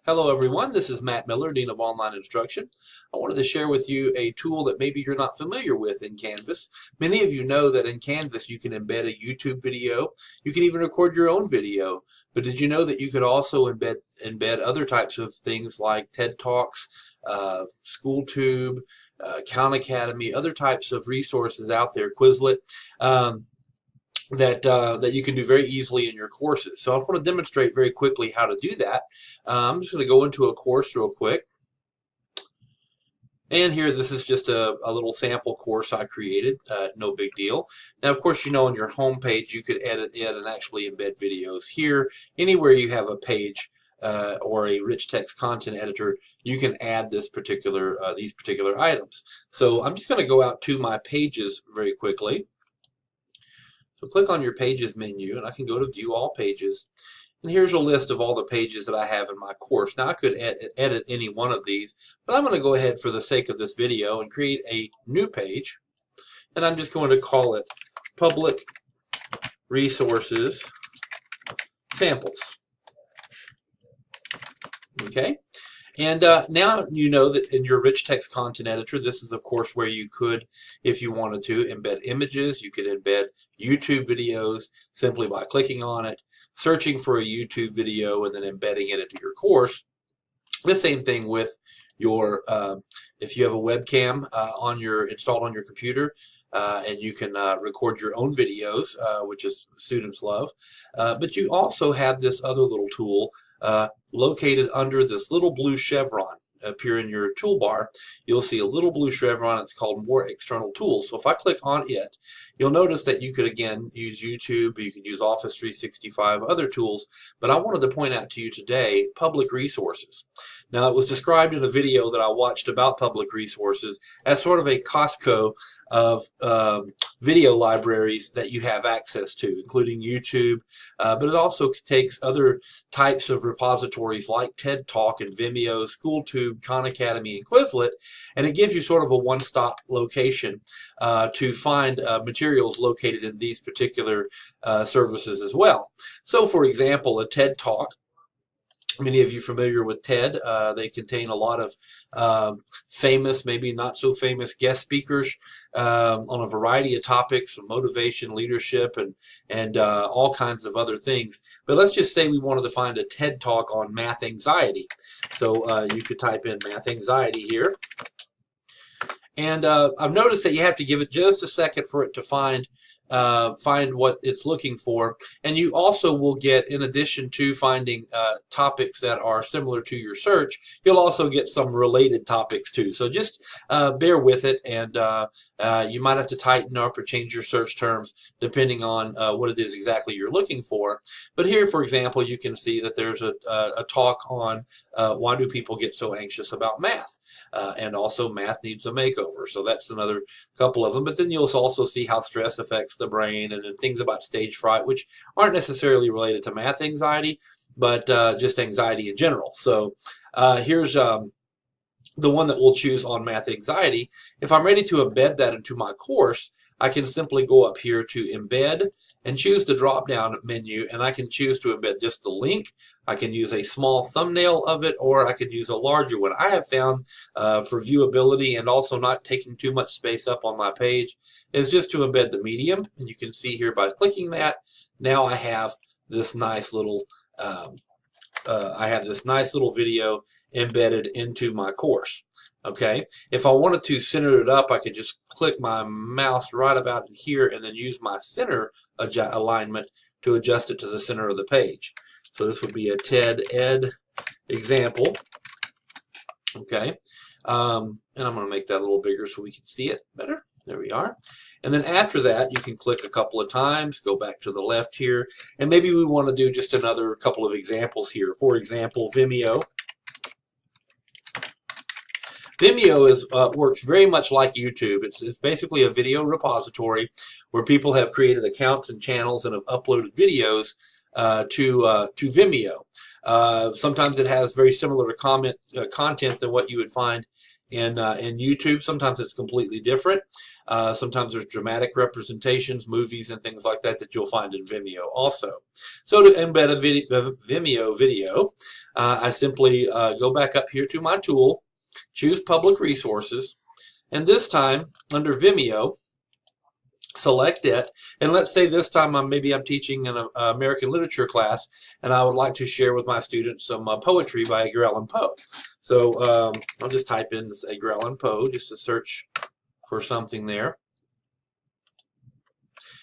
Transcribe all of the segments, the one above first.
Hello everyone, this is Matt Miller, Dean of Online Instruction. I wanted to share with you a tool that maybe you're not familiar with in Canvas. Many of you know that in Canvas you can embed a YouTube video. You can even record your own video. But did you know that you could also embed other types of things like TED Talks, SchoolTube, Khan Academy, other types of resources out there, Quizlet. That you can do very easily in your courses. So I want to demonstrate very quickly how to do that. I'm just going to go into a course real quick. And here, this is just a little sample course I created, no big deal. Now, of course, you know on your home page, you could edit and actually embed videos. Here, anywhere you have a page or a rich text content editor, you can add these particular items. So I'm just going to go out to my pages very quickly. So click on your Pages menu, and I can go to View All Pages. And here's a list of all the pages that I have in my course. Now I could edit any one of these, but I'm going to go ahead for the sake of this video and create a new page. And I'm just going to call it Public Resources Samples. Okay. And now you know that in your rich text content editor, this is of course where you could, if you wanted to, embed images. You could embed YouTube videos simply by clicking on it, searching for a YouTube video, and then embedding it into your course. The same thing with your, if you have a webcam installed on your computer, and you can record your own videos, which is students love. But you also have this other little tool located under this little blue chevron up here in your toolbar. You'll see a little blue chevron. It's called More External Tools. So if I click on it, you'll notice that you could again use YouTube, you can use Office 365, other tools, but I wanted to point out to you today public resources. Now, it was described in a video that I watched about public resources as sort of a Costco of video libraries that you have access to, including YouTube, but it also takes other types of repositories like TED Talk and Vimeo, SchoolTube, Khan Academy, and Quizlet, and it gives you sort of a one-stop location to find materials located in these particular services as well. So, for example, a TED Talk. Many of you familiar with TED. They contain a lot of famous, maybe not so famous guest speakers on a variety of topics, motivation, leadership, and all kinds of other things. But let's just say we wanted to find a TED Talk on math anxiety. So you could type in math anxiety here. And I've noticed that you have to give it just a second for it to find what it's looking for, and you also will get, in addition to finding topics that are similar to your search, you'll also get some related topics too. So just bear with it, and you might have to tighten up or change your search terms depending on what it is exactly you're looking for. But here, for example, you can see that there's a talk on why do people get so anxious about math, and also math needs a makeover. So that's another couple of them. But then you'll also see how stress affects the brain, and then things about stage fright, which aren't necessarily related to math anxiety, but just anxiety in general. So here's the one that we'll choose on math anxiety. If I'm ready to embed that into my course, I can simply go up here to embed and choose the drop down menu, and I can choose to embed just the link. I can use a small thumbnail of it, or I could use a larger one. I have found for viewability and also not taking too much space up on my page is just to embed the medium, and you can see here by clicking that, now I have this nice little video embedded into my course. Okay, if I wanted to center it up, I could just click my mouse right about in here and then use my center alignment to adjust it to the center of the page. So this would be a TED Ed example. Okay, and I'm going to make that a little bigger so we can see it better. There we are. And then after that, you can click a couple of times, go back to the left here, and maybe we want to do just another couple of examples here. For example, Vimeo. Vimeo works very much like YouTube. It's basically a video repository where people have created accounts and channels and have uploaded videos to Vimeo. Sometimes it has very similar content than what you would find in YouTube. Sometimes it's completely different. Sometimes there's dramatic representations, movies, and things like that that you'll find in Vimeo also. So to embed a Vimeo video, I simply go back up here to my tool, choose Public Resources, and this time under Vimeo, select it, and let's say this time maybe I'm teaching an American literature class, and I would like to share with my students some poetry by Edgar Allan Poe. So I'll just type in this Edgar Allan Poe just to search for something there.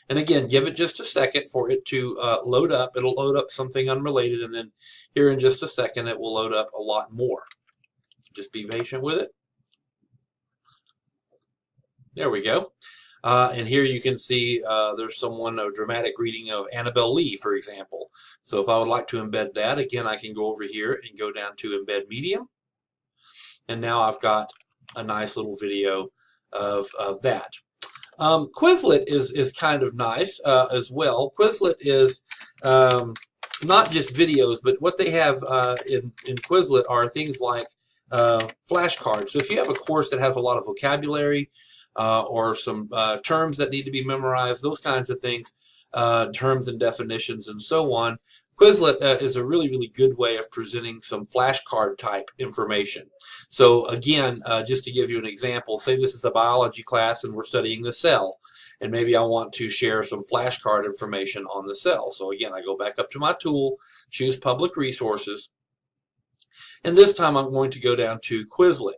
And again, give it just a second for it to load up. It'll load up something unrelated, and then here in just a second it will load up a lot more. Just be patient with it. There we go. And here you can see there's a dramatic reading of Annabel Lee, for example. So if I would like to embed that, again, I can go over here and go down to Embed Medium. And now I've got a nice little video of that. Quizlet is kind of nice as well. Quizlet is not just videos, but what they have in Quizlet are things like flashcards. So if you have a course that has a lot of vocabulary, or some terms that need to be memorized, those kinds of things, terms and definitions and so on. Quizlet is a really, really good way of presenting some flashcard type information. So again, just to give you an example, say this is a biology class and we're studying the cell, and maybe I want to share some flashcard information on the cell. So again, I go back up to my tool, choose Public Resources, and this time I'm going to go down to Quizlet.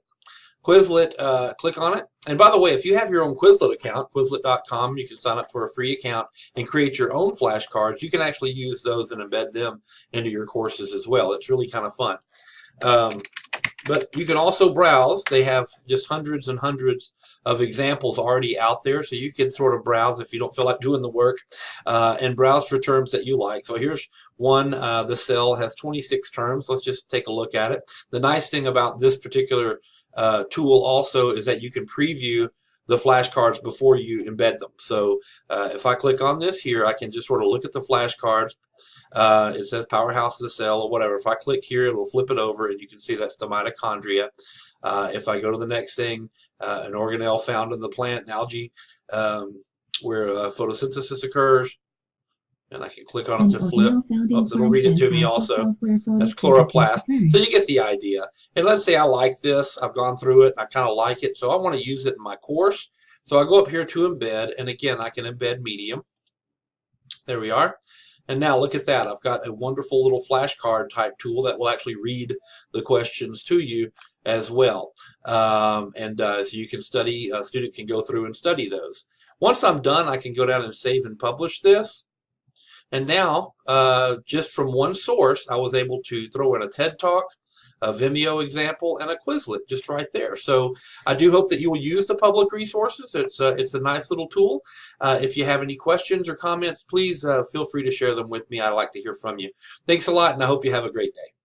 Quizlet, click on it. And by the way, if you have your own Quizlet account, Quizlet.com, you can sign up for a free account and create your own flashcards. You can actually use those and embed them into your courses as well. It's really kind of fun. But you can also browse. They have just hundreds and hundreds of examples already out there, so you can sort of browse if you don't feel like doing the work, and browse for terms that you like. So here's one. The cell has 26 terms. Let's just take a look at it. The nice thing about this particular tool also is that you can preview the flashcards before you embed them. So if I click on this here, I can just sort of look at the flashcards. It says powerhouse of the cell or whatever. If I click here, it will flip it over, and you can see that's the mitochondria. If I go to the next thing, an organelle found in the plant and algae where photosynthesis occurs, and I can click on it to flip. It'll read it to me also. That's chloroplast. So you get the idea. And let's say I like this. I've gone through it. I kind of like it. So I want to use it in my course. So I go up here to embed. And again, I can embed medium. There we are. And now look at that. I've got a wonderful little flashcard type tool that will actually read the questions to you as well. So you can study, a student can go through and study those. Once I'm done, I can go down and save and publish this. And now, just from one source, I was able to throw in a TED Talk, a Vimeo example, and a Quizlet just right there. So I do hope that you will use the Public Resources. It's a nice little tool. If you have any questions or comments, please feel free to share them with me. I'd like to hear from you. Thanks a lot, and I hope you have a great day.